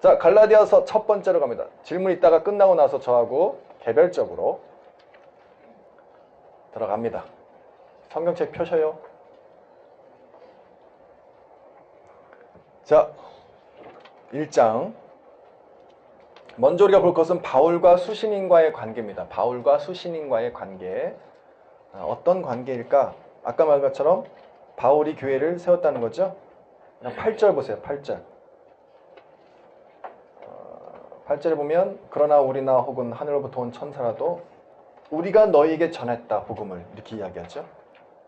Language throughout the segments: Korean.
자, 갈라디아서 첫 번째로 갑니다. 질문 있다가 끝나고 나서 저하고 개별적으로 들어갑니다. 성경책 펴셔요. 자, 1장. 먼저 우리가 볼 것은 바울과 수신인과의 관계입니다. 바울과 수신인과의 관계. 어떤 관계일까? 아까 말한 것처럼 바울이 교회를 세웠다는 거죠. 8절 보세요. 8절. 8절에 보면 그러나 우리나 혹은 하늘로부터 온 천사라도 우리가 너희에게 전했다. 복음을 이렇게 이야기하죠.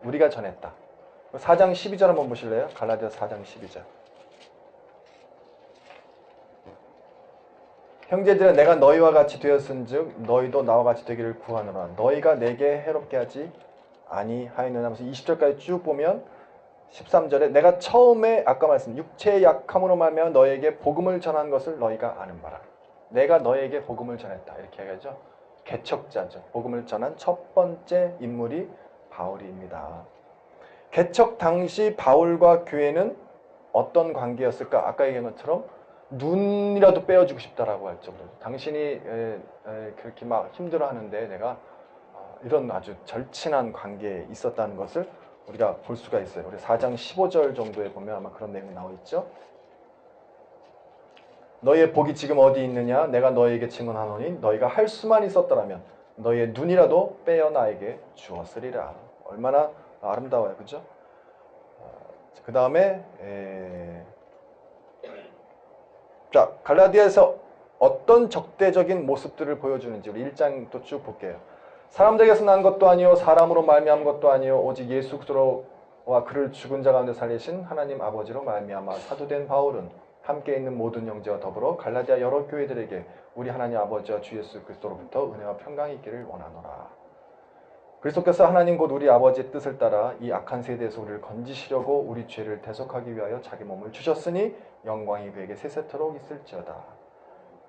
우리가 전했다. 4장 12절 한번 보실래요? 갈라디아서 4장 12절. 형제들아 내가 너희와 같이 되었은즉 너희도 나와 같이 되기를 구하노라. 너희가 내게 해롭게 하지 아니하였느냐 하면서 20절까지 쭉 보면 13절에 내가 처음에 아까 말씀 육체의 약함으로 말미암아 너희에게 복음을 전한 것을 너희가 아는 바라. 내가 너희에게 복음을 전했다. 이렇게 얘기하죠. 개척자죠. 복음을 전한 첫 번째 인물이 바울입니다. 개척 당시 바울과 교회는 어떤 관계였을까? 아까 얘기한 것처럼 눈이라도 빼어주고 싶다라고 할 정도로 당신이 그렇게 막 힘들어하는데 내가 이런 아주 절친한 관계에 있었다는 것을 우리가 볼 수가 있어요. 우리 4장 15절 정도에 보면 아마 그런 내용이 나와 있죠. 너희의 복이 지금 어디 있느냐? 내가 너희에게 증언하노니 너희가 할 수만 있었더라면 너희의 눈이라도 빼어 나에게 주었으리라. 얼마나 아름다워요. 그죠? 그 다음에 자, 갈라디아에서 어떤 적대적인 모습들을 보여주는지 우리 1장도 쭉 볼게요. 사람들에게서 난 것도 아니요 사람으로 말미암은 것도 아니요 오직 예수 그리스도와 그를 죽은 자 가운데 살리신 하나님 아버지로 말미암아 사도된 바울은 함께 있는 모든 형제와 더불어 갈라디아 여러 교회들에게 우리 하나님 아버지와 주 예수 그리스도로부터 은혜와 평강이 있기를 원하노라. 그리스도께서 하나님 곧 우리 아버지의 뜻을 따라 이 악한 세대에서 우리를 건지시려고 우리 죄를 대속하기 위하여 자기 몸을 주셨으니 영광이 그에게 세세토록 있을지어다.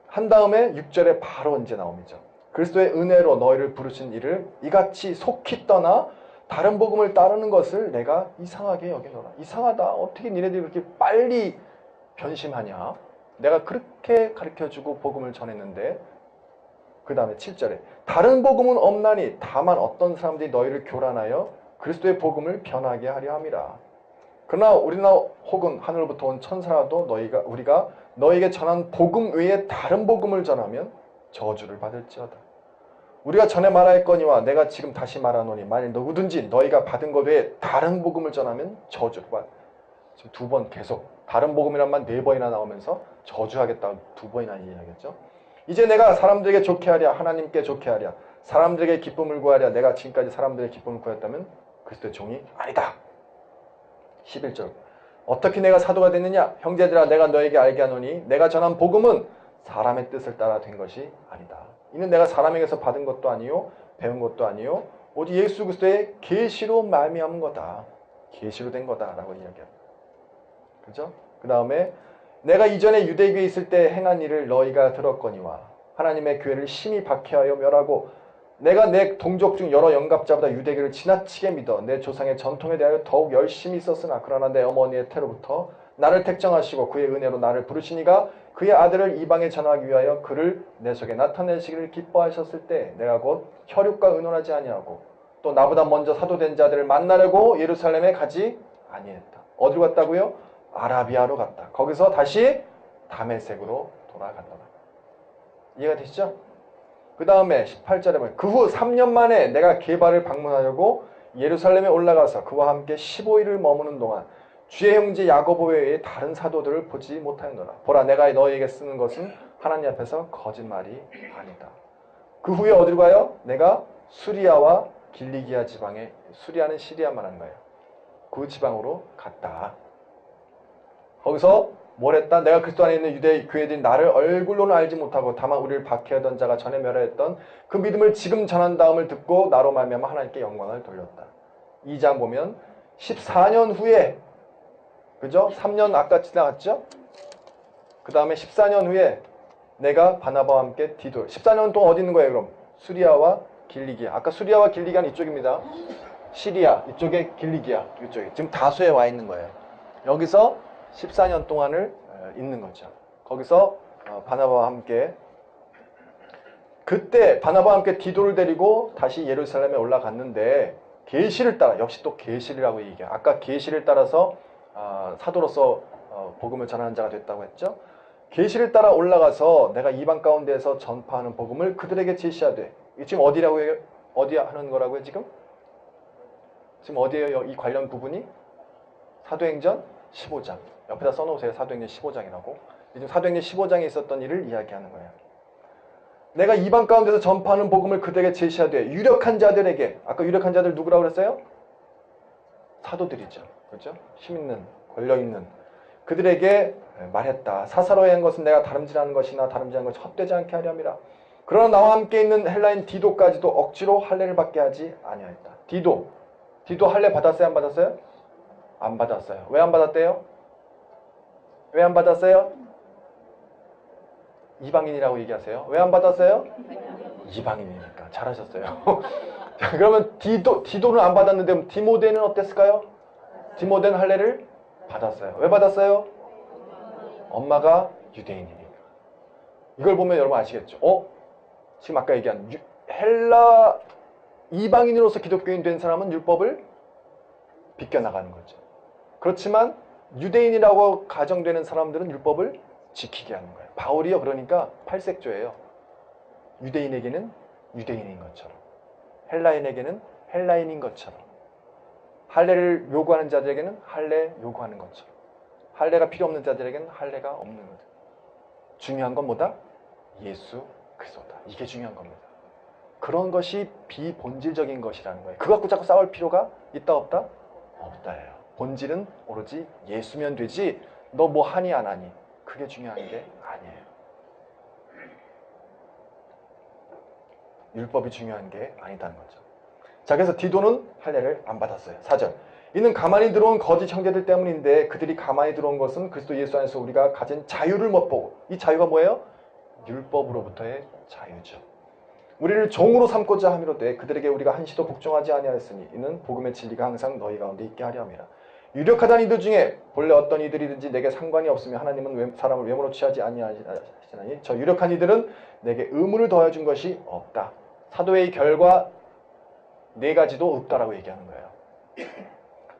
한 다음에 6절에 바로 이제 나옵니다. 그리스도의 은혜로 너희를 부르신 이를 이같이 속히 떠나 다른 복음을 따르는 것을 내가 이상하게 여기노라. 이상하다. 어떻게 니네들이 그렇게 빨리 변심하냐. 내가 그렇게 가르쳐주고 복음을 전했는데 그 다음에 7절에 다른 복음은 없나니 다만 어떤 사람들이 너희를 교란하여 그리스도의 복음을 변하게 하려 함이라. 그러나 우리나 혹은 하늘로부터 온 천사라도 우리가 너희에게 전한 복음 외에 다른 복음을 전하면 저주를 받을지어다. 우리가 전에 말하였거니와 내가 지금 다시 말하노니 만일 누구든지 너희가 받은 것 외에 다른 복음을 전하면 저주를 받. 지금 두 번 계속 다른 복음이란 말 4번이나 나오면서 저주하겠다고 2번이나 이야기했죠. 이제 내가 사람들에게 좋게 하랴 하나님께 좋게 하랴 사람들에게 기쁨을 구하랴 내가 지금까지 사람들의 기쁨을 구했다면 그리스도의 종이 아니다. 11절 어떻게 내가 사도가 됐느냐? 형제들아 내가 너에게 알게 하노니 내가 전한 복음은 사람의 뜻을 따라 된 것이 아니다. 이는 내가 사람에게서 받은 것도 아니요 배운 것도 아니요 오직 예수 그리스도의 계시로 말미암은 거다. 계시로 된 거다라고 이야기합니다. 그죠? 그 다음에 내가 이전에 유대교에 있을 때 행한 일을 너희가 들었거니와 하나님의 교회를 심히 박해하여 멸하고 내가 내 동족 중 여러 영갑자보다 유대교를 지나치게 믿어 내 조상의 전통에 대하여 더욱 열심히 있었으나 그러나 내 어머니의 태로부터 나를 택정하시고 그의 은혜로 나를 부르시니가 그의 아들을 이방에 전하기 위하여 그를 내 속에 나타내시기를 기뻐하셨을 때 내가 곧 혈육과 의논하지 아니하고 또 나보다 먼저 사도된 자들을 만나려고 예루살렘에 가지 아니했다. 어디로 갔다고요? 아라비아로 갔다. 거기서 다시 다메섹으로 돌아갔다. 이해가 되시죠? 그 다음에 18절에 보면 그 후 3년 만에 내가 게바를 방문하려고 예루살렘에 올라가서 그와 함께 15일을 머무는 동안 주의 형제 야고보 외에 다른 사도들을 보지 못하였노라. 보라 내가 너희에게 쓰는 것은 하나님 앞에서 거짓말이 아니다. 그 후에 어디로 가요? 내가 수리아와 길리기아 지방에 수리아는 시리아 말하는 거예요. 그 지방으로 갔다. 거기서 뭘 했다? 내가 그리스도 안에 있는 유대 교회들이 나를 얼굴로는 알지 못하고 다만 우리를 박해하던 자가 전에 멸하였던 그 믿음을 지금 전한 다음을 듣고 나로 말미암아 하나님께 영광을 돌렸다. 2장 보면 14년 후에 그죠? 3년 아까 지나갔죠? 그 다음에 14년 후에 내가 바나바와 함께 디도 14년 동안 어디 있는 거예요 그럼? 수리아와 길리기아. 아까 수리아와 길리기아는 이쪽입니다. 시리아 이쪽에 길리기아 이쪽에 지금 다수에 와 있는 거예요. 여기서 14년 동안을 있는 거죠. 거기서 바나바와 함께 그때 바나바와 함께 디도를 데리고 다시 예루살렘에 올라갔는데 계시를 따라 역시 또 계시라고 얘기해요. 아까 계시를 따라서 사도로서 복음을 전하는 자가 됐다고 했죠. 계시를 따라 올라가서 내가 이방 가운데에서 전파하는 복음을 그들에게 제시하되 지금 어디라고 해요? 어디 하는 거라고요 지금? 지금 어디에요? 이 관련 부분이? 사도행전 15장. 옆에다 써놓으세요. 사도행전 15장이라고. 지금 사도행전 15장에 있었던 일을 이야기하는 거예요. 내가 이방 가운데서 전파하는 복음을 그들에게 제시하되 유력한 자들에게 아까 유력한 자들 누구라고 그랬어요? 사도들이죠. 그렇죠? 힘 있는, 권력 있는 그들에게 말했다. 사사로이 한 것은 내가 다름질하는 것이나 다름질하는 것이 헛되지 않게 하려 함이라. 그러나 나와 함께 있는 헬라인 디도까지도 억지로 할례를 받게 하지 아니하였다. 디도 할례 받았어요? 안 받았어요? 안 받았어요. 왜 안 받았대요? 왜 안 받았어요? 이방인이라고 얘기하세요. 왜 안 받았어요? 이방인이니까. 잘하셨어요. 자, 그러면 디도는 안 받았는데 디모데는 어땠을까요? 디모데는 할례를 받았어요. 왜 받았어요? 엄마가 유대인이니까. 이걸 보면 여러분 아시겠죠? 지금 아까 얘기한 헬라 이방인으로서 기독교인 된 사람은 율법을 비껴나가는 거죠. 그렇지만 유대인이라고 가정되는 사람들은 율법을 지키게 하는 거예요. 바울이요 그러니까 팔색조예요. 유대인에게는 유대인인 것처럼 헬라인에게는 헬라인인 것처럼 할례를 요구하는 자들에게는 할례 요구하는 것처럼 할례가 필요 없는 자들에게는 할례가 없는 것. 중요한 건 뭐다? 예수 그리스도다. 이게 중요한 겁니다. 그런 것이 비본질적인 것이라는 거예요. 그거 갖고 자꾸 싸울 필요가 있다 없다? 없다예요. 본질은 오로지 예수면 되지 너 뭐 하니 안 하니 그게 중요한 게 아니에요. 율법이 중요한 게 아니다는 거죠. 자, 그래서 디도는 할례를 안 받았어요. 4절. 이는 가만히 들어온 거짓 형제들 때문인데 그들이 가만히 들어온 것은 그리스도 예수 안에서 우리가 가진 자유를 못 보고 이 자유가 뭐예요? 율법으로부터의 자유죠. 우리를 종으로 삼고자 함이로되 그들에게 우리가 한시도 복종하지 아니하였으니 이는 복음의 진리가 항상 너희 가운데 있게 하려 함이라. 유력하다는 이들 중에 본래 어떤 이들이든지 내게 상관이 없으며 하나님은 사람을 외모로 취하지 아니하시나니 저 유력한 이들은 내게 의무를 더해 준 것이 없다. 사도의 결과 네 가지도 없다라고 얘기하는 거예요.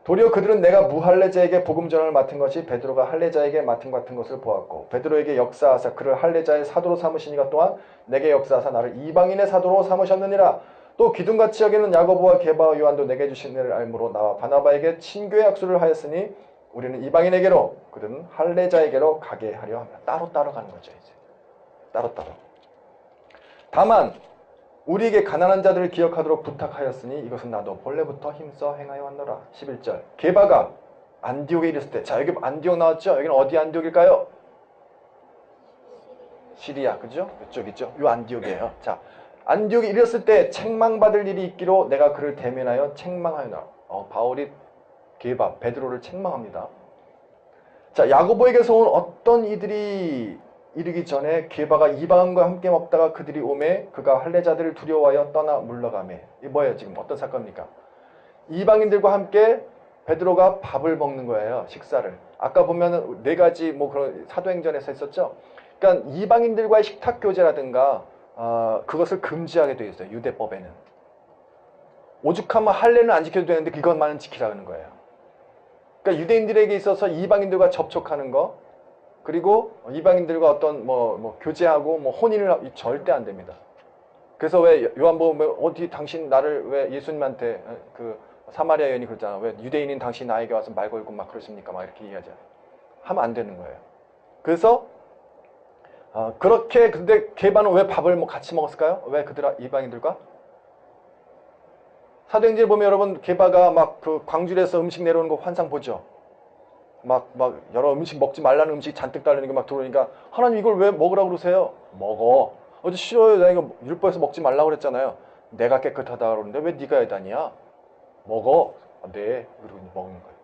도리어 그들은 내가 무할례자에게 복음 전환을 맡은 것이 베드로가 할례자에게 맡은 같은 것을 보았고 베드로에게 역사하사 그를 할례자의 사도로 삼으시니가 또한 내게 역사하사 나를 이방인의 사도로 삼으셨느니라. 또 기둥같이 여기는 야고보와 게바와 요한도 내게 주신 일을 알므로 나와 바나바에게 친교의 약속을 하였으니 우리는 이방인에게로 그들은 할례자에게로 가게 하려 합니다. 따로따로 가는 거죠. 이제 따로따로. 다만 우리에게 가난한 자들을 기억하도록 부탁하였으니 이것은 나도 본래부터 힘써 행하여 왔노라. 11절. 게바가 안디옥에 이르을 때, 자 여기 안디옥 나왔죠? 여기는 어디 안디옥일까요? 시리아, 그죠? 이쪽 있죠? 요 안디옥이에요. 자, 안디옥에 이르렀을 때 책망받을 일이 있기로 내가 그를 대면하여 책망하였노라. 바울이 게바, 베드로를 책망합니다. 자, 야고보에게서 온 어떤 이들이 이르기 전에 게바가 이방인과 함께 먹다가 그들이 오매 그가 할례자들을 두려워하여 떠나 물러가매. 이게 뭐예요 지금? 어떤 사건입니까? 이방인들과 함께 베드로가 밥을 먹는 거예요. 식사를. 아까 보면 네 가지 뭐 그런 사도행전에서 있었죠. 그러니까 이방인들과의 식탁 교제라든가 그것을 금지하게 되어 있어요. 유대법에는. 오죽하면 할례는 안 지켜도 되는데 그것만은 지키라는 거예요. 그러니까 유대인들에게 있어서 이방인들과 접촉하는 거 그리고 이방인들과 어떤 교제하고 혼인을 절대 안 됩니다. 그래서 왜 요한복음 어디 당신 나를 왜 예수님한테 그 사마리아 여인이 그러잖아. 왜 유대인인 당신 나에게 와서 말 걸고 막 그러십니까? 막 이렇게 얘기하죠. 하면 안 되는 거예요. 그래서 그렇게 근데 게바는 왜 밥을 같이 먹었을까요? 왜 그들 이방인들과? 사도행전에 보면 여러분 게바가 막 그 광주에서 음식 내려오는 거 환상 보죠. 막 여러 음식 먹지 말라는 음식이 잔뜩 달리는 게 막 들어오니까 하나님 이걸 왜 먹으라고 그러세요? 먹어. 어제 싫어요. 내가 이거 율법에서 먹지 말라고 그랬잖아요. 내가 깨끗하다 그러는데 왜 네가 해다니야? 먹어. 네. 그리고 먹는 거예요.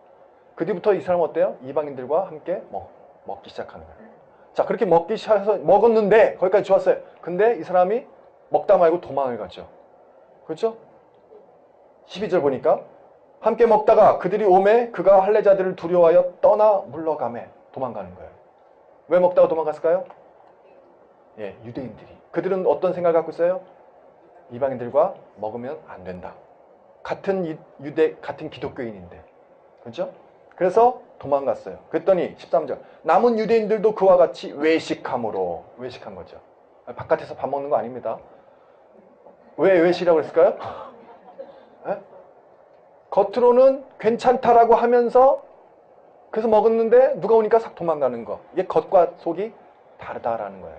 그 뒤부터 이 사람은 어때요? 이방인들과 함께 먹기 시작하는 거예요. 자, 그렇게 먹기 시작해서 먹었는데 거기까지 좋았어요. 근데 이 사람이 먹다 말고 도망을 갔죠. 그렇죠? 12절 보니까 함께 먹다가 그들이 오매 그가 할례자들을 두려워하여 떠나 물러가매. 도망가는 거예요. 왜 먹다가 도망갔을까요? 예, 유대인들이. 그들은 어떤 생각을 갖고 있어요? 이방인들과 먹으면 안 된다. 같은 같은 기독교인인데. 그렇죠? 그래서 도망갔어요. 그랬더니 13절. 남은 유대인들도 그와 같이 외식함으로. 외식한 거죠. 바깥에서 밥 먹는 거 아닙니다. 왜 외식이라고 했을까요? 예? 겉으로는 괜찮다라고 하면서 그래서 먹었는데 누가 오니까 싹 도망가는 거. 이게 겉과 속이 다르다라는 거예요.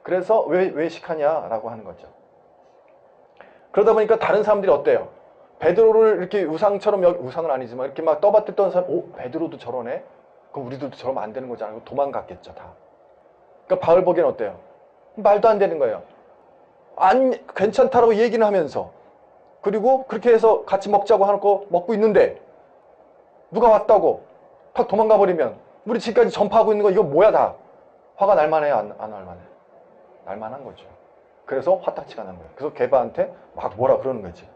그래서 왜 외식하냐라고 하는 거죠. 그러다 보니까 다른 사람들이 어때요? 베드로를 이렇게 우상처럼, 우상은 아니지만 이렇게 막 떠받들던 사람, 오, 베드로도 저러네? 그럼 우리들도 저러면 안 되는 거지 않고 도망갔겠죠, 다. 그러니까 바울 보기엔 어때요? 말도 안 되는 거예요. 괜찮다라고 얘기는 하면서, 그리고 그렇게 해서 같이 먹자고 하고 먹고 있는데, 누가 왔다고 팍 도망가 버리면, 우리 지금까지 전파하고 있는 거 이거 뭐야 다? 화가 날만해요, 안 날만해? 날만한 거죠. 그래서 화딱지가 난 거예요. 그래서 게바한테 막 뭐라 그러는 거지.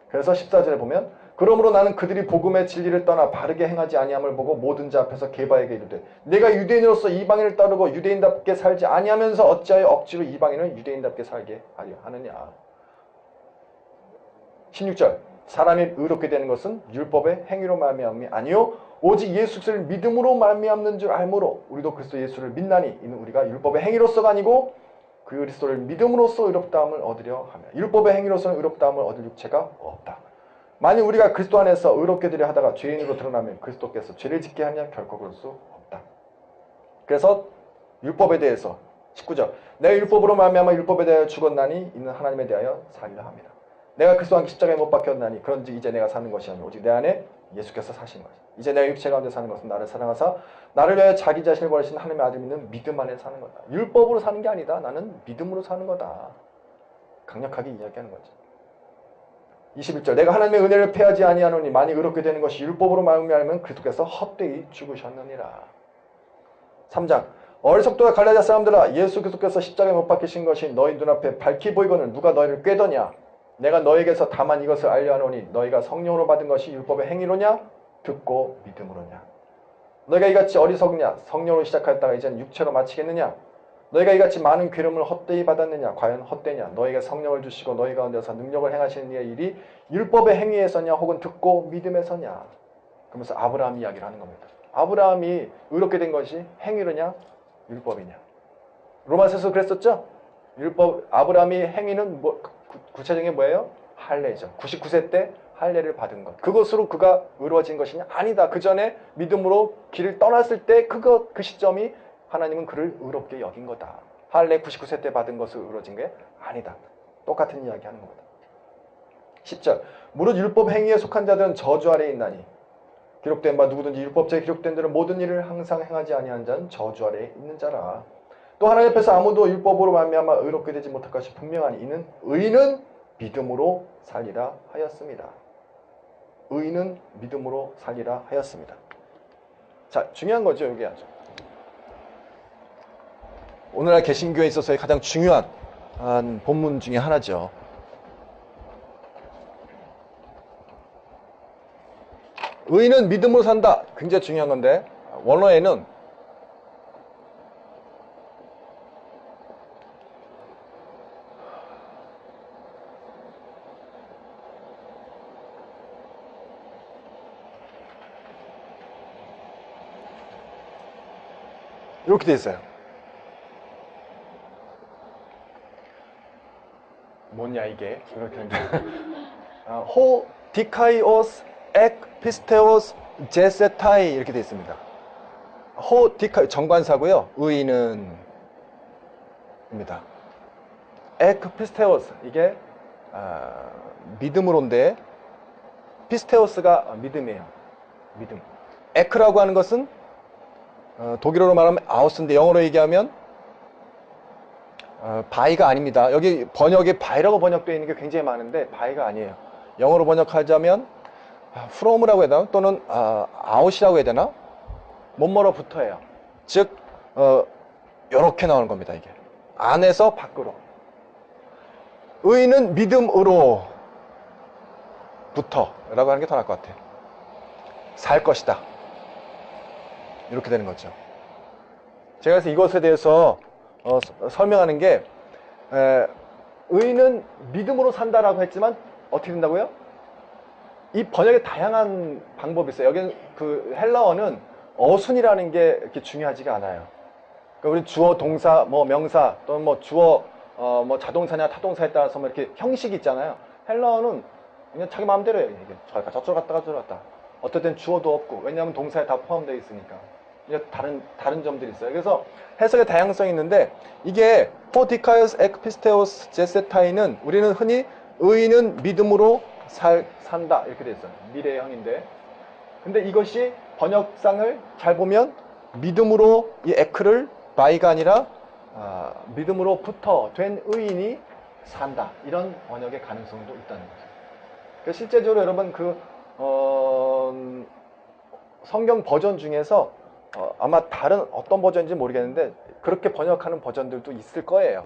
그래서 14절에 보면 그러므로 나는 그들이 복음의 진리를 떠나 바르게 행하지 아니함을 보고 모든 자 앞에서 게바에게 이르되 내가 유대인으로서 이방인을 따르고 유대인답게 살지 아니하면서 어찌하여 억지로 이방인을 유대인답게 살게 하려 하느냐. 16절 사람이 의롭게 되는 것은 율법의 행위로 말미암음이 아니요 오직 예수 그리스도를 믿음으로 말미암는 줄 알므로 우리도 그리스도 예수를 믿나니 이는 우리가 율법의 행위로서가 아니고 그리스도를 믿음으로써 의롭다함을 얻으려 하며 율법의 행위로서는 의롭다함을 얻을 육체가 없다. 만일 우리가 그리스도 안에서 의롭게 되려 하다가 죄인으로 드러나면 그리스도께서 죄를 짓게 하냐 결코 그럴 수 없다. 그래서 율법에 대해서 19절 내가 율법으로 말미암아 율법에 대하여 죽었나니 이는 하나님에 대하여 살려 합니다. 내가 그리스도와 함께 십자가에 못 박혔나니 그런즉 이제 내가 사는 것이 아니오 오직 내 안에 예수께서 사시는 것이다. 이제 내가 육체 가운데 사는 것은 나를 사랑하사 나를 위하여 자기 자신을 버리신 하나님의 아들 믿는 믿음 안에 사는 거다. 율법으로 사는 게 아니다. 나는 믿음으로 사는 거다. 강력하게 이야기하는 거죠. 21절 내가 하나님의 은혜를 패하지 아니하노니 만일 의롭게 되는 것이 율법으로 말미암으면 그리스도께서 헛되이 죽으셨느니라. 3장 어리석도가 갈라디아 사람들아 예수 그리스도께서 십자가에 못 박히신 것이 너희 눈앞에 밝히 보이거늘 누가 너희를 꾀더냐. 내가 너에게서 다만 이것을 알려 하노니 너희가 성령으로 받은 것이 율법의 행위로냐 듣고 믿음으로냐. 너희가 이같이 어리석냐 성령으로 시작하였다가 이제는 육체로 마치겠느냐. 너희가 이같이 많은 괴로움을 헛되이 받았느냐 과연 헛되냐. 너희가 성령을 주시고 너희 가운데서 능력을 행하시는 이의 일이 율법의 행위에서냐 혹은 듣고 믿음에서냐. 그러면서 아브라함 이야기를 하는 겁니다. 아브라함이 의롭게 된 것이 행위로냐 율법이냐. 로마서에서 그랬었죠. 아브라함이 행위는 구체적인 게 뭐예요? 할례죠. 99세 때 할례를 받은 것. 그것으로 그가 의로워진 것이냐? 아니다. 그 전에 믿음으로 길을 떠났을 때 그 시점이 하나님은 그를 의롭게 여긴 거다. 할례 99세 때 받은 것을 의로워진 게 아니다. 똑같은 이야기 하는 겁니다. 10절 무릇 율법 행위에 속한 자들은 저주 아래에 있나니 기록된 바 누구든지 율법책에 기록된 대로 모든 일을 항상 행하지 아니한 자는 저주 아래에 있는 자라. 또 하나님 앞에서 아무도 율법으로 말미암아 의롭게 되지 못할 것이 분명하니 이는 의는 믿음으로 살리라 하였습니다. 의는 믿음으로 살리라 하였습니다. 자, 중요한 거죠, 여기 아주. 오늘날 개신교에 있어서의 가장 중요한 본문 중에 하나죠. 의는 믿음으로 산다. 굉장히 중요한 건데 원어에는 이렇게 돼 있어요. 뭐냐 이게 이렇게 호 디카이오스 엑 피스테오스 제세타이 이렇게 돼 있습니다. 호 디카이 정관사고요. 의인은 입니다. 엑 피스테오스 이게 믿음으로인데 피스테오스가 믿음이에요. 믿음. 에크라고 하는 것은 독일어로 말하면 아우스인데 영어로 얘기하면 바이가 아닙니다. 여기 번역에 바이라고 번역되어 있는 게 굉장히 많은데 바이가 아니에요. 영어로 번역하자면 from라고 해야 되나? 또는 out이라고 해야 되나? 뭐뭐로부터예요. 즉 이렇게 나오는 겁니다. 이게 안에서 밖으로. 의는 믿음으로부터 라고 하는 게 더 나을 것 같아요. 살 것이다. 이렇게 되는 거죠. 제가 그래서 이것에 대해서 설명하는 게 의인은 믿음으로 산다라고 했지만 어떻게 된다고요? 이 번역에 다양한 방법이 있어요. 여기는 그 헬라어는 어순이라는 게 이렇게 중요하지가 않아요. 그러니까 우리 주어, 동사, 뭐 명사 또는 뭐 주어, 뭐 자동사냐 타동사에 따라서 뭐 이렇게 형식이 있잖아요. 헬라어는 그냥 자기 마음대로 해요. 이게 저쪽 갔다가 저쪽 갔다. 어떨 땐 주어도 없고, 왜냐하면 동사에 다 포함되어 있으니까. 이게 다른 점들이 있어요. 그래서 해석의 다양성이 있는데, 이게 포디카이오스 에크피스테오스 제세타이는 우리는 흔히 의인은 믿음으로 산다 이렇게 돼 있어요. 미래형인데, 근데 이것이 번역상을 잘 보면 믿음으로 이 에크를 바이가 아니라 믿음으로부터 된 의인이 산다, 이런 번역의 가능성도 있다는 거죠. 그래서 실제적으로 여러분 성경 버전 중에서 아마 다른 어떤 버전인지 모르겠는데 그렇게 번역하는 버전들도 있을 거예요.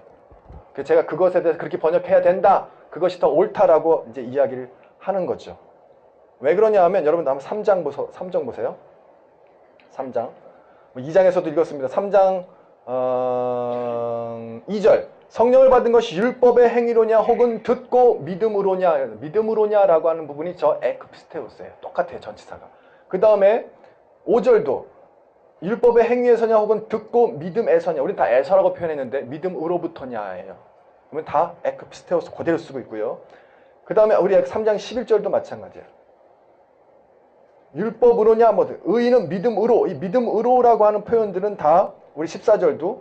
그래서 제가 그것에 대해서 그렇게 번역해야 된다, 그것이 더 옳다라고 이제 이야기를 하는 거죠. 왜 그러냐 하면 여러분 한번 3장 보세요. 3장 2장에서도 읽었습니다. 3장 2절 성령을 받은 것이 율법의 행위로냐 혹은 듣고 믿음으로냐, 믿음으로냐라고 하는 부분이 저 에크피스테오스예요. 똑같아요, 전치사가. 그 다음에 5절도 율법의 행위에서냐 혹은 듣고 믿음에서냐, 우린 다 에서라고 표현했는데 믿음으로부터냐예요. 그러면 다 에크피스테오스 그대로 쓰고 있고요. 그 다음에 우리 3장 11절도 마찬가지예요. 율법으로냐, 뭐 의인은 믿음으로, 이 믿음으로라고 하는 표현들은 다 우리 14절도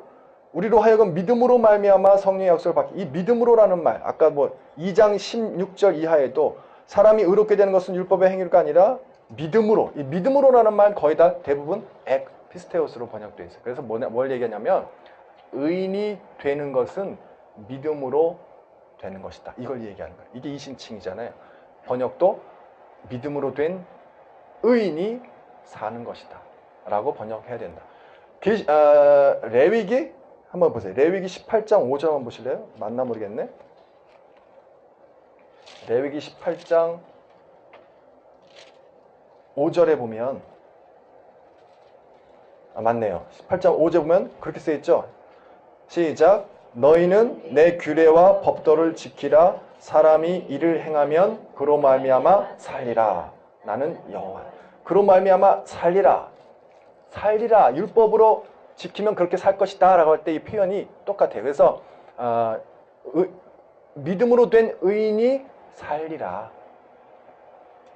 우리로 하여금 믿음으로 말미암아 성령의 약속을 받기, 이 믿음으로라는 말, 아까 뭐 2장 16절 이하에도 사람이 의롭게 되는 것은 율법의 행위가 아니라 믿음으로, 이 믿음으로라는 말 거의 다 대부분 피스테오스로 번역되어 있어요. 그래서 뭘 얘기하냐면 의인이 되는 것은 믿음으로 되는 것이다, 이걸 얘기하는 거예요. 이게 이심칭이잖아요. 번역도 믿음으로 된 의인이 사는 것이다 라고 번역해야 된다. 레위기 한번 보세요. 레위기 18장 5절 한번 보실래요? 맞나 모르겠네. 레위기 18장 5절에 보면 맞네요. 18장 5절 보면 그렇게 쓰여있죠. 시작. 너희는 내 규례와 법도를 지키라. 사람이 이를 행하면 그로 말미암아 살리라. 나는 여호와. 그로 말미암아 살리라. 살리라. 율법으로 지키면 그렇게 살 것이다 라고 할 때 이 표현이 똑같아요. 그래서 믿음으로 된 의인이 살리라.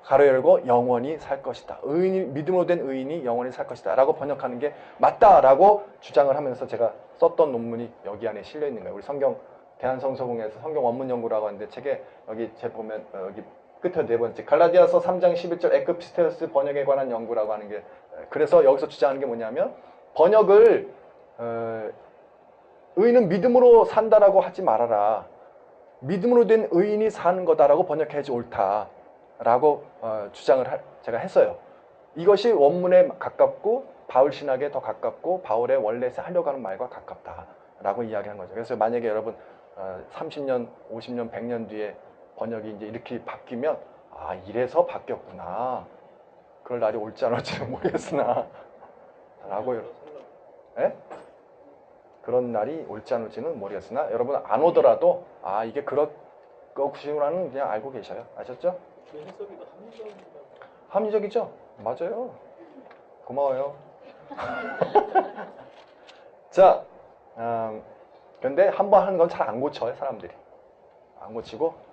가로 열고 영원히 살 것이다. 믿음으로 된 의인이 영원히 살 것이다 라고 번역하는 게 맞다라고 주장을 하면서 제가 썼던 논문이 여기 안에 실려 있는 거예요. 우리 성경 대한성서공회에서 성경 원문 연구라고 하는데 책에 여기 제 보면 여기 끝에 네 번째 갈라디아서 3장 11절 에크피스테오스 번역에 관한 연구라고 하는 게, 그래서 여기서 주장하는 게 뭐냐면 번역을 의인은 믿음으로 산다라고 하지 말아라. 믿음으로 된 의인이 사는 거다라고 번역해야지 옳다라고 주장을 제가 했어요. 이것이 원문에 가깝고 바울 신학에 더 가깝고 바울의 원래 하려고 하는 말과 가깝다라고 이야기한 거죠. 그래서 만약에 여러분 30년, 50년, 100년 뒤에 번역이 이제 이렇게 바뀌면 이래서 바뀌었구나. 그럴 날이 올지 안 올지는 모르겠으나 라고 그런 날이 올지 안 올지는 모르겠으나 여러분 안 오더라도 이게 그럴 것이라는 그냥 알고 계셔요. 아셨죠? 그 해석이 더 합리적입니다. 합리적이죠? 맞아요. 고마워요. 자, 근데 한 번 하는 건 잘 안 고쳐요, 사람들이. 안 고치고.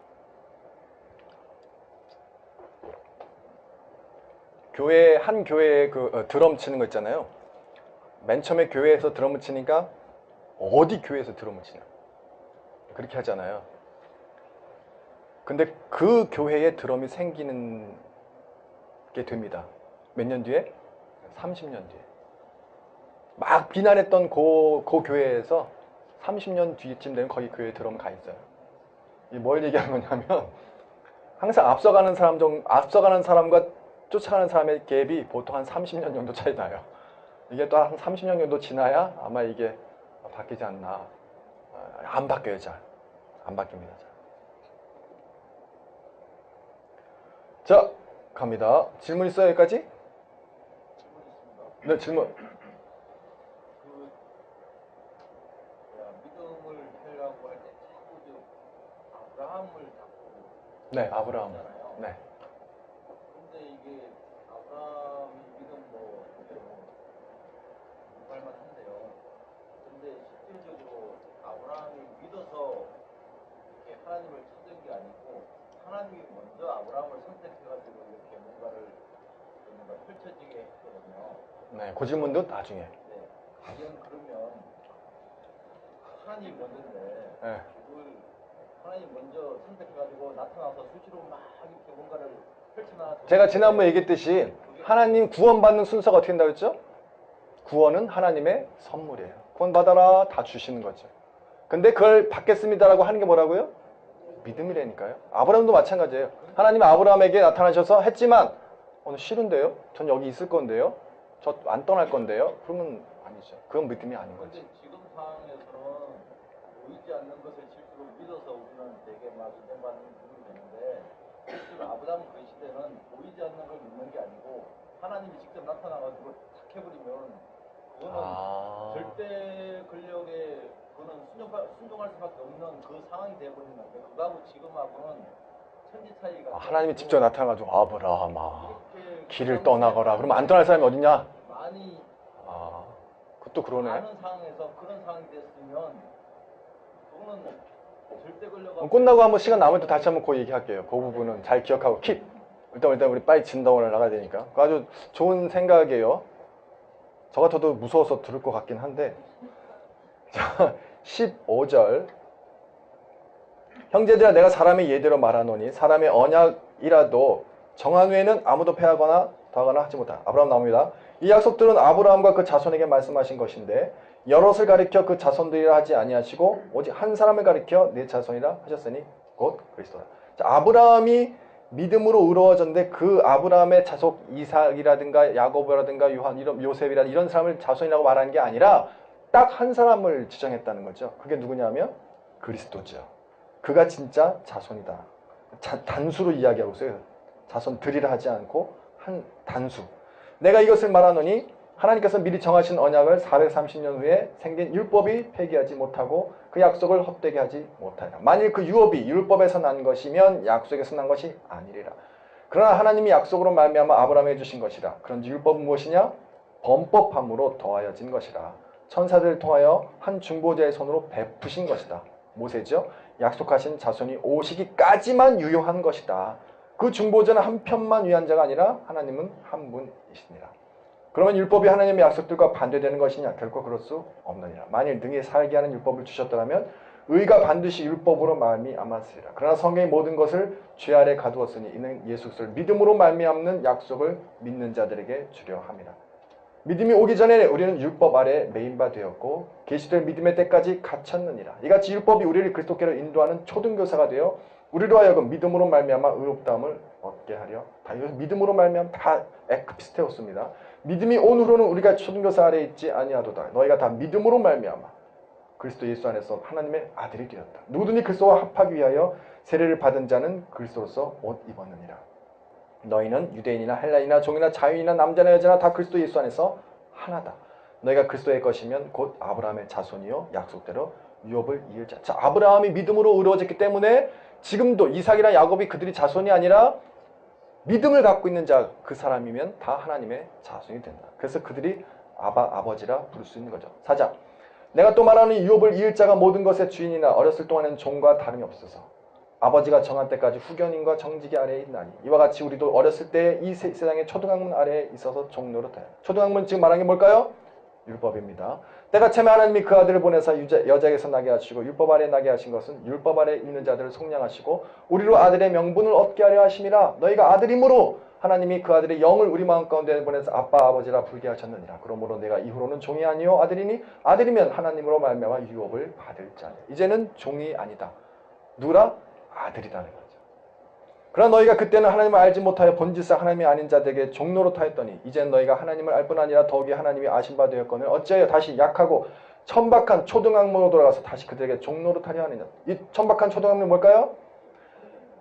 한 교회에 드럼 치는 거 있잖아요. 맨 처음에 교회에서 드럼을 치니까 어디 교회에서 드럼을 치나? 그렇게 하잖아요. 근데 그 교회에 드럼이 생기는 게 됩니다. 몇 년 뒤에? 30년 뒤에. 막 비난했던 그 교회에서 30년 뒤쯤 되면 거기 교회에 드럼 가 있어요. 뭘 얘기하는 거냐면 항상 앞서가는 사람과 쫓아가는 사람의 갭이 보통 한 30년 정도 차이 나요. 이게 또 한 30년 정도 지나야 아마 이게 바뀌지 않나. 안 바뀌어요, 잘. 안 바뀝니다, 잘. 자, 갑니다. 질문 있어요, 여기까지? 질문 있습니다. 네, 질문. 잡고 네, 아브라함. 있잖아요. 네. 근데 이게 아브라함 믿음 뭐 말만 한데요. 근데 실질적으로 아브라함이 믿어서 이렇게 하나님을 찾은 게 아니고 하나님이 먼저 아브라함을 선택해가지고 이렇게 뭔가 펼쳐지게 했거든요. 네, 그 질문도 나중에. 네. 과연 그러면 하나님 먼저인데 네. 그걸 하나님 먼저 선택해가지고 나타나서 수시로 막 이렇게 뭔가를 펼쳐놔. 제가 지난번에 얘기했듯이 하나님 구원받는 순서가 어떻게 된다고 했죠? 구원은 하나님의 선물이에요. 구원 받아라 다 주시는 거죠. 근데 그걸 받겠습니다라고 하는 게 뭐라고요? 믿음이라니까요. 아브라함도 마찬가지예요. 하나님이 아브라함에게 나타나셔서 했지만 오늘 싫은데요? 전 여기 있을 건데요? 저 안 떠날 건데요? 그러면 아니죠. 그건 믿음이 아닌 거죠. 근데 지금 상황에서는 보이지 않는 것을 실제로 믿어서 우리는 되게 막 인정받는 부분이 되는데 실제로 아브라함 그 시대는 보이지 않는 걸 믿는 게 아니고 하나님이 직접 나타나가지고 탁 해버리면 그거는 절대 권력에 그거는 순종할 수밖에 없는 그 상황이 되어버리는 건데 그거하고 지금하고는 천지 차이가 하나님이 직접 나타나가지고 아브라함아 이렇게 길을 떠나거라. 그러면 안 떠날 사람이 어딨냐? 많이 그것도 그러네. 많은 상황에서 그런 상황이 됐으면 그거는 절대 권력가 끝나고 한번 시간 남을 때 다시 한번 그 얘기할게요. 그 부분은 잘 기억하고 킵. 일단 우리 빨리 진동을 나가야 되니까. 아주 좋은 생각이에요. 저 같아도 무서워서 들을 것 같긴 한데. 자, 15절. 형제들아 내가 사람의 예대로 말하노니 사람의 언약이라도 정한 후에는 아무도 패하거나 더하거나 하지 못한다. 아브라함 나옵니다. 이 약속들은 아브라함과 그 자손에게 말씀하신 것인데 여럿을 가리켜 그 자손들이라 하지 아니하시고 오직 한 사람을 가리켜 내 자손이라 하셨으니 곧 그리스도라. 자, 아브라함이 믿음으로 의로워졌는데 그 아브라함의 자손 이삭이라든가 야고보라든가 요셉이라든가 이런 사람을 자손이라고 말하는 게 아니라 딱 한 사람을 지정했다는 거죠. 그게 누구냐면 그리스도죠. 그가 진짜 자손이다. 단수로 이야기하고 있어요. 자손들이라 하지 않고 한 단수. 내가 이것을 말하노니 하나님께서 미리 정하신 언약을 430년 후에 생긴 율법이 폐기하지 못하고 그 약속을 헛되게 하지 못하리라. 만일 그 유업이 율법에서 난 것이면 약속에서 난 것이 아니리라. 그러나 하나님이 약속으로 말미암아 아브라함에게 주신 것이라. 그런지 율법은 무엇이냐? 범법함으로 더하여진 것이라. 천사들을 통하여 한 중보자의 손으로 베푸신 것이다. 모세죠. 약속하신 자손이 오시기까지만 유효한 것이다. 그 중보자는 한 편만 위한 자가 아니라 하나님은 한 분이시니라. 그러면 율법이 하나님의 약속들과 반대되는 것이냐? 결코 그럴 수 없느니라. 만일 능히 살게 하는 율법을 주셨더라면 의가 반드시 율법으로 말미암았으리라. 그러나 성경이 모든 것을 죄 아래 가두었으니 이는 예수 그리스도를 믿음으로 말미암는 약속을 믿는 자들에게 주려 함이라. 믿음이 오기 전에 우리는 율법 아래 매인 바 되었고 계시될 믿음의 때까지 갇혔느니라. 이같이 율법이 우리를 그리스도께로 인도하는 초등교사가 되어 우리로 하여금 믿음으로 말미암아 의롭다함을 얻게 하려. 다 이것은 믿음으로 말미암아 다 에크피스테오스입니다. 믿음이 온 후로는 우리가 초등교사 아래에 있지 아니하도다. 너희가 다 믿음으로 말미암아 그리스도 예수 안에서 하나님의 아들이 되었다. 누구든지 그리스도와 합하기 위하여 세례를 받은 자는 그리스도로서 옷 입었느니라. 너희는 유대인이나 헬라인이나 종이나 자유인이나 남자나 여자나 다 그리스도 예수 안에서 하나다. 너희가 그리스도의 것이면 곧 아브라함의 자손이요 약속대로 유업을 이을 자. 자, 아브라함이 믿음으로 의로워졌기 때문에 지금도 이삭이나 야곱이 그들이 자손이 아니라 믿음을 갖고 있는 자 그 사람이면 다 하나님의 자손이 된다. 그래서 그들이 아버지라 부를 수 있는 거죠. 4장. 내가 또 말하는 유업을 이을 자가 모든 것의 주인이나 어렸을 동안에는 종과 다름이 없어서 아버지가 정한 때까지 후견인과 정직이 아래에 있나니 이와 같이 우리도 어렸을 때 이 세상의 초등학문 아래에 있어서 종노릇하여. 초등학문 지금 말하는 게 뭘까요? 율법입니다. 때가 차면 하나님이 그 아들을 보내사 여자에게서 나게 하시고 율법 아래 나게 하신 것은 율법 아래 있는 자들을 속량하시고 우리로 아들의 명분을 얻게 하려 하심이라. 너희가 아들이므로 하나님이 그 아들의 영을 우리 마음 가운데 보내서 아빠 아버지라 부르게 하셨느니라. 그러므로 내가 이후로는 종이 아니요 아들이니 아들이면 하나님으로 말미암아 유업을 받을 자니. 이제는 종이 아니다. 누구라? 아들이라는 거죠. 그러나 너희가 그때는 하나님을 알지 못하여 본질상 하나님이 아닌 자들에게 종노릇하였더니 이제는 너희가 하나님을 알 뿐 아니라 더욱이 하나님이 아신 바 되었거늘 어찌하여 다시 약하고 천박한 초등학문으로 돌아가서 다시 그들에게 종노릇하려 하느냐. 이 천박한 초등학문은 뭘까요?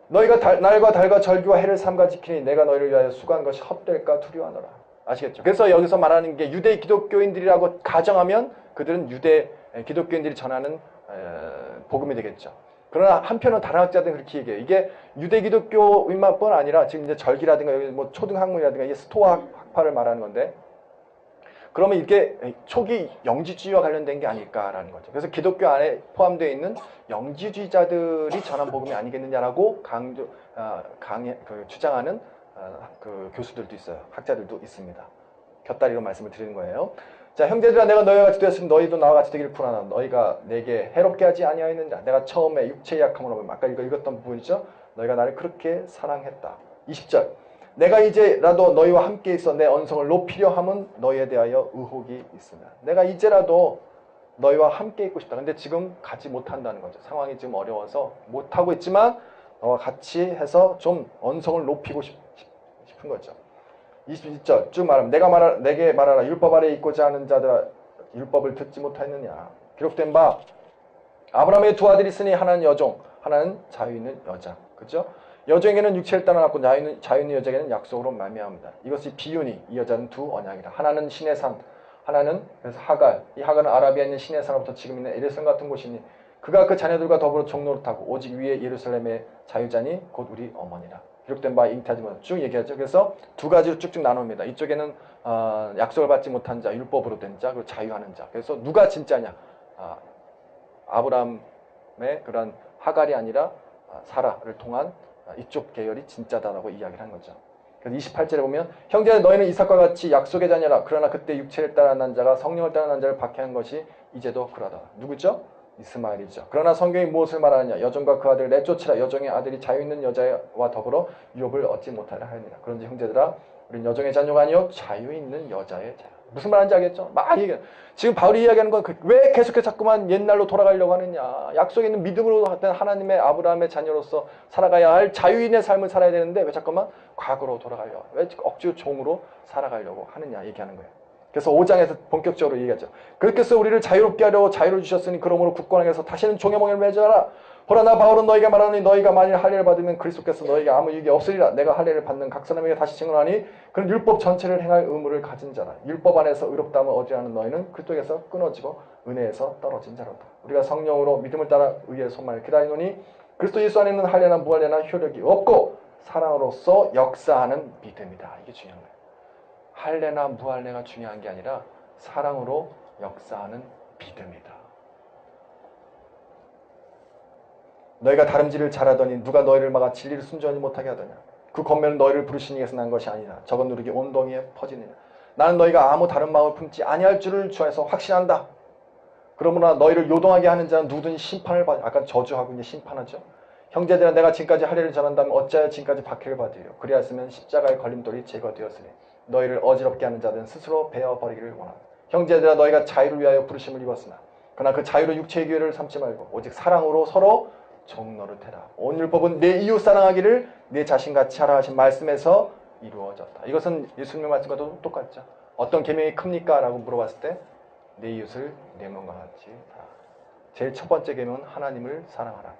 너희가 날과 달과 절기와 해를 삼가 지키니 내가 너희를 위하여 수고한 것이 헛될까 두려워하노라. 아시겠죠? 그래서 여기서 말하는 게 유대 기독교인들이라고 가정하면 그들은 유대 기독교인들이 전하는 복음이 되겠죠. 그러나 한편은 다른 학자들은 그렇게 얘기해요. 이게 유대 기독교인만 뿐 아니라 지금 이제 절기라든가 여기 뭐 초등학문이라든가 이게 스토아 학파를 말하는 건데 그러면 이게 초기 영지주의와 관련된 게 아닐까라는 거죠. 그래서 기독교 안에 포함되어 있는 영지주의자들이 전한 복음이 아니겠느냐라고 주장하는 그 교수들도 있어요. 학자들도 있습니다. 곁다리로 말씀을 드리는 거예요. 자, 형제들아 내가 너희와 같이 되었으니 너희도 나와 같이 되기를 구하나 너희가 내게 해롭게 하지 아니하였느냐. 내가 처음에 육체의 약함으로 아까 읽었던 부분이죠. 너희가 나를 그렇게 사랑했다. 20절 내가 이제라도 너희와 함께 있어 내 언성을 높이려 함은 너희에 대하여 의혹이 있으나 내가 이제라도 너희와 함께 있고 싶다. 근데 지금 가지 못한다는 거죠. 상황이 지금 어려워서 못하고 있지만 너와 같이 해서 좀 언성을 높이고 싶은 거죠. 22절 쭉 말하면 내게 말하라 율법 아래에 있고자 하는 자들아 율법을 듣지 못하였느냐. 기록된 바 아브라함의 두 아들이 있으니 하나는 여종 하나는 자유 있는 여자. 그죠? 여종에게는 육체를 따라놨고 자유 있는 여자에게는 약속으로 말미암습니다. 이것이 비유니 이 여자는 두 언약이라. 하나는 신의 산 하나는 그래서 하갈. 이 하갈은 아라비아에 있는 신의 산으로부터 지금 있는 에레선 같은 곳이니 그가 그 자녀들과 더불어 종로를 타고 오직 위에 예루살렘의 자유자니 곧 우리 어머니라. 기록된 바 잉태하지 못한 쭉 얘기하죠. 그래서 두 가지로 쭉쭉 나눕니다. 이쪽에는 약속을 받지 못한 자, 율법으로 된 자, 그리고 자유하는 자. 그래서 누가 진짜냐? 아브라함의 그런 하갈이 아니라 사라를 통한 이쪽 계열이 진짜다라고 이야기를 한 거죠. 그래서 28절에 보면 형제들 너희는 이삭과 같이 약속의 자녀라. 그러나 그때 육체를 따라 난 자가 성령을 따라 난 자를 박해한 것이 이제도 그러다. 누구죠? 이스마엘이죠. 그러나 성경이 무엇을 말하느냐? 여종과 그 아들을 내쫓으라. 여종의 아들이 자유 있는 여자와 더불어 유업을 얻지 못하려 하느니라. 그런지 형제들아 우리는 여종의 자녀가 아니요 자유 있는 여자의 자녀. 무슨 말인지 알겠죠? 막 얘기해. 지금 바울이 이야기하는 건 왜 계속해서 자꾸만 옛날로 돌아가려고 하느냐. 약속에 있는 믿음으로 된 하나님의 아브라함의 자녀로서 살아가야 할 자유인의 삶을 살아야 되는데 왜 자꾸만 과거로 돌아가려고 왜 억지로 종으로 살아가려고 하느냐 얘기하는 거예요. 그래서 5장에서 본격적으로 얘기하죠. 그렇게 해서 우리를 자유롭게 하려고 자유를 주셨으니 그러므로 굳건하게서 다시는 종의 멍에를 매져라. 보라 나 바울은 너희가 말하노니 너희가 만일 할례를 받으면 그리스도께서 너희에게 아무 유익이 없으리라. 내가 할례를 받는 각 사람에게 다시 증언하니 그는 율법 전체를 행할 의무를 가진 자라. 율법 안에서 의롭다함을 얻으려는 너희는 그쪽에서 끊어지고 은혜에서 떨어진 자로다. 우리가 성령으로 믿음을 따라 의의 소망을 기다리노니 그리스도 예수 안에 있는 할례나 무할례나 효력이 없고 사랑으로서 역사하는 믿음이다. 이게 중요한 거예요. 할례나 무할례가 중요한 게 아니라 사랑으로 역사하는 믿음이다. 너희가 다름질을 잘하더니 누가 너희를 막아 진리를 순종하지 못하게 하더냐. 그 권면은 너희를 부르신 이에서 난 것이 아니라 적은 누르기 온 동이에 퍼지느냐. 나는 너희가 아무 다른 마음을 품지 아니할 줄을 주 안에서 확신한다. 그러므나 너희를 요동하게 하는 자는 누구든지 심판을 받으려. 아까 저주하고 이제 심판하죠. 형제들아 내가 지금까지 할례를 전한다면 어찌하여 지금까지 박해를 받으리요. 그리하였으면 십자가의 걸림돌이 제거되었으니 너희를 어지럽게 하는 자들은 스스로 베어버리기를 원한다. 형제들아 너희가 자유를 위하여 부르심을 입었으나 그러나 그 자유로 육체의 기회를 삼지 말고 오직 사랑으로 서로 종노릇해라. 온 율법은 내 이웃 사랑하기를 내 자신같이 하라 하신 말씀에서 이루어졌다. 이것은 예수님의 말씀과도 똑같죠. 어떤 계명이 큽니까? 라고 물어봤을 때 내 이웃을 내 몸과 같이 하라. 제일 첫 번째 계명은 하나님을 사랑하라.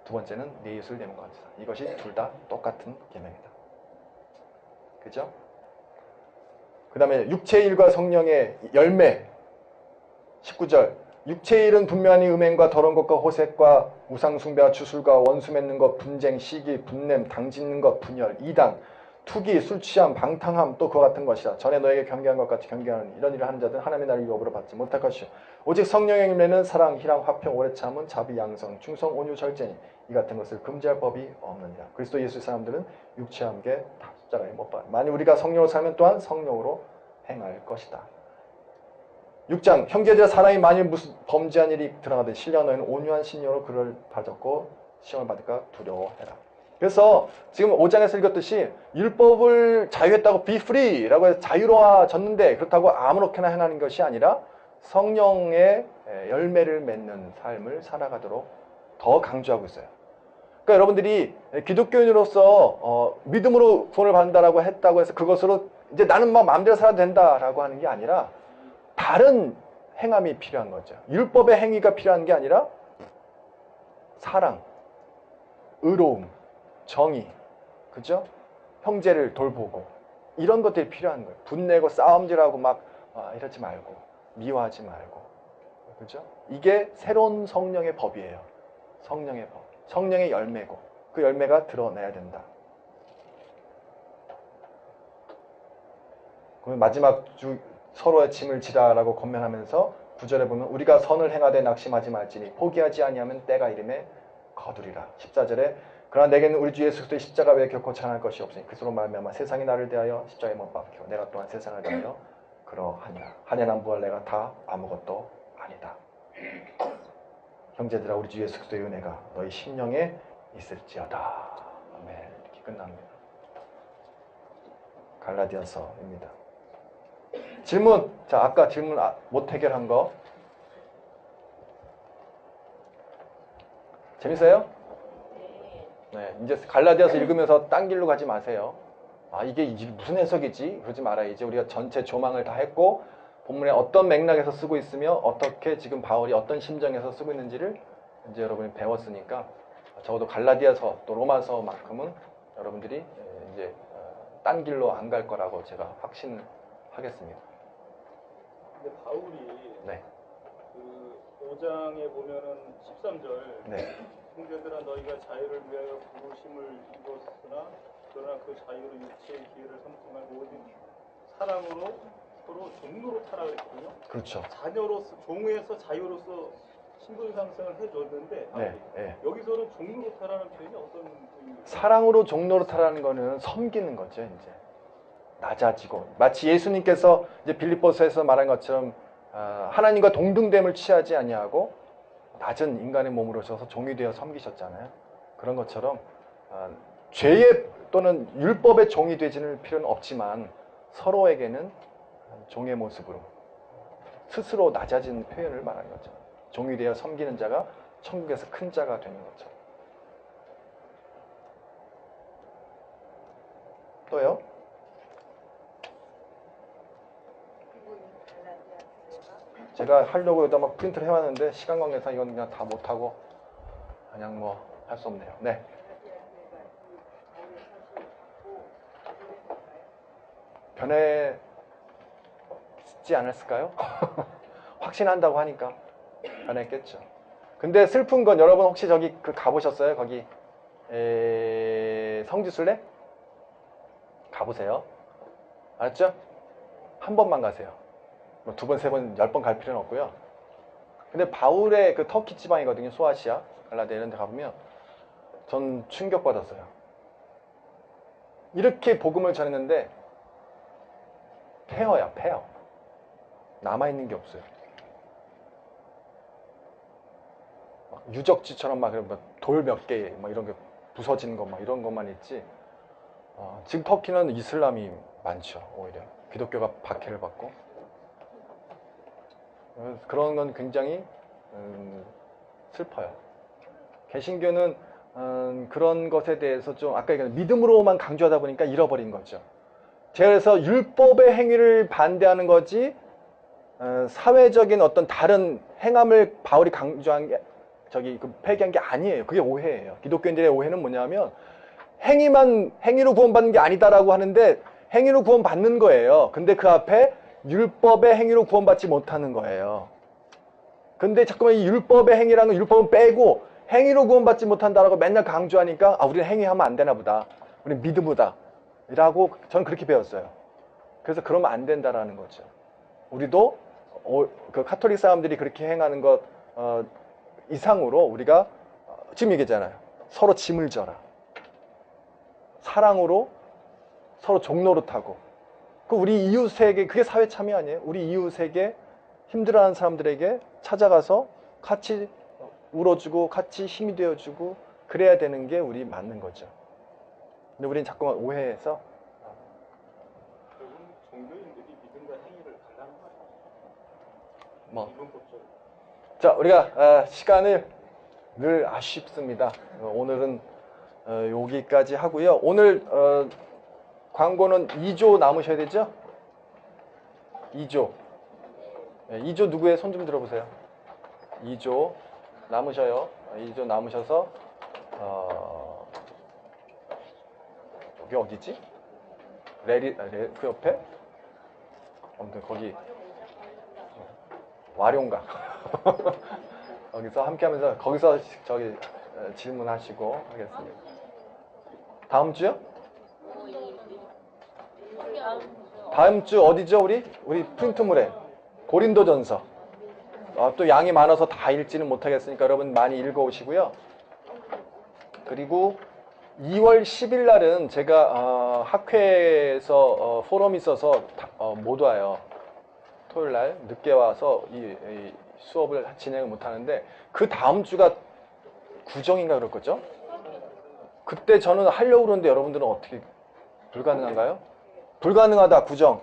두 번째는 내 이웃을 내 몸과 같이 하라. 이것이 둘 다 똑같은 계명이다. 그죠? 그 다음에 육체의 일과 성령의 열매 19절 육체의 일은 분명히 음행과 더러운 것과 호색과 우상숭배와 주술과 원수 맺는 것, 분쟁, 시기, 분냄, 당짓는 것, 분열, 이단, 투기, 술취함, 방탕함 또 그와 같은 것이라. 전에 너에게 경계한 것 같이 경계하는 이런 일을 하는 자들은 하나님의 나라를 유업으로 받지 못할 것이요. 오직 성령의 열매는 사랑, 희랑, 화평, 오래 참음, 자비, 양성, 충성, 온유, 절제니 이 같은 것을 금지할 법이 없느니라. 그리스도 예수 사람들은 육체와 함께 다 십자가에 못 박아. 만일 우리가 성령으로 살면 또한 성령으로 행할 것이다. 6장 형제들아 사람이 만일 무슨 범죄한 일이 드러나든 신령 너희는 온유한 심령으로 그를 받았고 시험을 받을까 두려워해라. 그래서 지금 5장에서 읽었듯이 율법을 자유했다고 be free라고 해서 자유로워졌는데 그렇다고 아무렇게나 행하는 것이 아니라 성령의 열매를 맺는 삶을 살아가도록 더 강조하고 있어요. 그러니까 여러분들이 기독교인으로서 믿음으로 구원을 받는다라고 했다고 해서 그것으로 이제 나는 막 마음대로 살아도 된다라고 하는 게 아니라 다른 행함이 필요한 거죠. 율법의 행위가 필요한 게 아니라 사랑, 의로움, 정의, 그죠? 형제를 돌보고 이런 것들이 필요한 거예요. 분내고 싸움질하고 막 이러지 말고 미워하지 말고, 그죠? 이게 새로운 성령의 법이에요. 성령의 법. 성령의 열매고 그 열매가 드러나야 된다. 그럼 마지막 주 서로의 짐을 지라라고 권면하면서 9절에 보면 우리가 선을 행하되 낙심하지 말지니 포기하지 아니하면 때가 이름에 거두리라. 14절에 그러나 내게는 우리 주 예수 그리스도의 십자가 외에 결코 찬할 것이 없으니 그리스도로 말미암아 세상이 나를 대하여 십자가에 못 박혀 내가 또한 세상을 대하여 그러하니라. 한해남부할 내가 다 아무것도 아니다. 형제들아 우리 주 예수 그리스도의 은혜가 너희 심령에 있을지어다. 아멘. 이렇게 끝납니다. 갈라디아서입니다. 질문. 자, 아까 질문 못 해결한 거. 재밌어요? 네, 이제 갈라디아서 읽으면서 딴 길로 가지 마세요. 아, 이게 무슨 해석이지? 그러지 말아요. 이제 우리가 전체 조망을 다 했고 본문에 어떤 맥락에서 쓰고 있으며 어떻게 지금 바울이 어떤 심정에서 쓰고 있는지를 이제 여러분이 배웠으니까 적어도 갈라디아서 또 로마서만큼은 여러분들이 이제 딴 길로 안 갈 거라고 제가 확신하겠습니다. 근데 바울이 네. 그 5장에 보면은 13절 네. 형제들아 너희가 자유를 위하여 부르심을 입었으나 그러나 그 자유로 육체의 기회를 삼지 말고 오직 사랑으로 서로 종로로 타라 그랬거든요. 그렇죠. 자녀로서 종에서 자유로서 신분 상승을 해줬는데 네. 네. 여기서는 종로로 타라는 표현이 어떤 의미입니까? 사랑으로 종로로 타라는 거는 섬기는 거죠, 이제. 낮아지고. 마치 예수님께서 이제 빌립보서에서 말한 것처럼 하나님과 동등됨을 취하지 아니하고 낮은 인간의 몸으로 오셔서 종이 되어 섬기셨잖아요. 그런 것처럼 죄의 또는 율법의 종이 되지는 필요는 없지만 서로에게는 종의 모습으로 스스로 낮아지는 표현을 말하는 거죠. 종이 되어 섬기는 자가 천국에서 큰 자가 되는 거죠. 또요? 제가 하려고 여기다 막 프린트를 해왔는데 시간 관계상 이건 그냥 다 못하고 그냥 뭐 할 수 없네요. 네. 변했지 않았을까요? 확신한다고 하니까 변했겠죠. 근데 슬픈 건 여러분 혹시 저기 가보셨어요? 거기 성지순례? 가보세요. 알았죠? 한 번만 가세요. 뭐 2번, 3번, 10번 갈 필요는 없고요. 근데 바울의 그 터키 지방이거든요. 소아시아, 갈라디아 이런 데 가보면 전 충격받았어요. 이렇게 복음을 전했는데 폐허야, 폐허. 남아있는 게 없어요. 막 유적지처럼 막 돌 몇 개, 막 이런 게 부서지는 것, 막 이런 것만 있지. 지금 터키는 이슬람이 많죠, 오히려. 기독교가 박해를 받고. 그런 건 굉장히 슬퍼요. 개신교는 그런 것에 대해서 좀 아까 얘기한 믿음으로만 강조하다 보니까 잃어버린 거죠. 그래서 율법의 행위를 반대하는 거지 사회적인 어떤 다른 행함을 바울이 강조한 게 폐기한 게 아니에요. 그게 오해예요. 기독교인들의 오해는 뭐냐면 행위로 구원받는 게 아니다라고 하는데 행위로 구원받는 거예요. 근데 그 앞에 율법의 행위로 구원받지 못하는 거예요. 근데 자꾸만 이 율법의 행위라는 건 율법은 빼고 행위로 구원받지 못한다라고 맨날 강조하니까 우리는 행위하면 안 되나 보다. 우리는 믿음보다. 라고 저는 그렇게 배웠어요. 그래서 그러면 안 된다라는 거죠. 우리도 그 카톨릭 사람들이 그렇게 행하는 것 이상으로 우리가 지금 얘기했잖아요. 서로 짐을 져라. 사랑으로 서로 종노릇하고 우리 이웃에게 그게 사회 참여 아니에요? 우리 이웃에게 힘들어하는 사람들에게 찾아가서 같이 울어주고 같이 힘이 되어주고 그래야 되는 게 우리 맞는 거죠. 근데 우리는 자꾸만 오해해서 결국 종교인들이 믿음과 행위를 달라는 거예요. 이분법적으로. 자, 우리가 시간을 늘 아쉽습니다. 오늘은 여기까지 하고요. 오늘 광고는 2조 남으셔야 되죠? 2조. 2조 누구의 손 좀 들어보세요. 2조 남으셔요. 2조 남으셔서 여기 어디지? 그 옆에? 아무튼 거기 와룡강 거기서 함께하면서 거기서 저기 질문하시고 하겠습니다. 다음 주요? 다음 주 어디죠 우리? 우리 프린트물에 고린도전서. 또 양이 많아서 다 읽지는 못하겠으니까 여러분 많이 읽어오시고요. 그리고 2월 10일 날은 제가 학회에서 포럼이 있어서 못 와요. 토요일 날 늦게 와서 이 수업을 진행을 못 하는데 그 다음 주가 구정인가 그럴 거죠? 그때 저는 하려고 그러는데 여러분들은 어떻게 불가능한가요? 불가능하다 구정.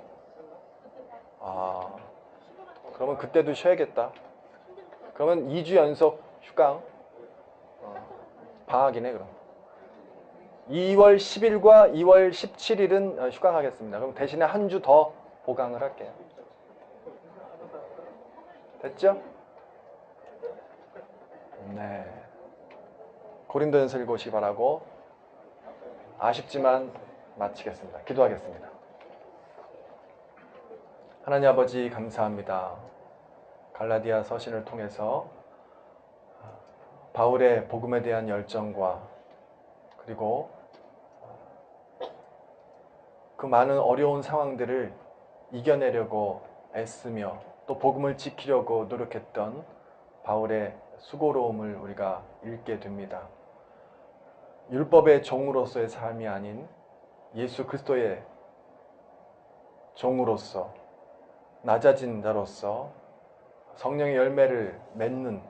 그러면 그때도 쉬어야겠다. 그러면 2주 연속 휴강. 방학이네 그럼. 2월 10일과 2월 17일은 휴강하겠습니다. 그럼 대신에 한 주 더 보강을 할게요. 됐죠? 네. 고린도전서 읽으시기 바라고 아쉽지만 마치겠습니다. 기도하겠습니다. 하나님 아버지 감사합니다. 갈라디아 서신을 통해서 바울의 복음에 대한 열정과 그리고 그 많은 어려운 상황들을 이겨내려고 애쓰며 또 복음을 지키려고 노력했던 바울의 수고로움을 우리가 읽게 됩니다. 율법의 종으로서의 삶이 아닌 예수 그리스도의 종으로서 낮아진 자로서 성령의 열매를 맺는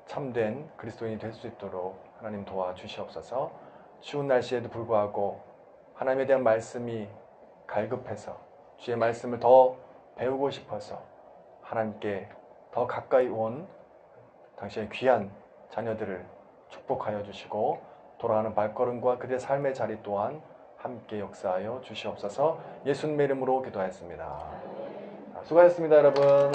참된 그리스도인이 될 수 있도록 하나님 도와주시옵소서. 추운 날씨에도 불구하고 하나님에 대한 말씀이 갈급해서 주의 말씀을 더 배우고 싶어서 하나님께 더 가까이 온 당신의 귀한 자녀들을 축복하여 주시고 돌아가는 발걸음과 그들의 삶의 자리 또한 함께 역사하여 주시옵소서. 예수님의 이름으로 기도하였습니다. 수고하셨습니다, 여러분.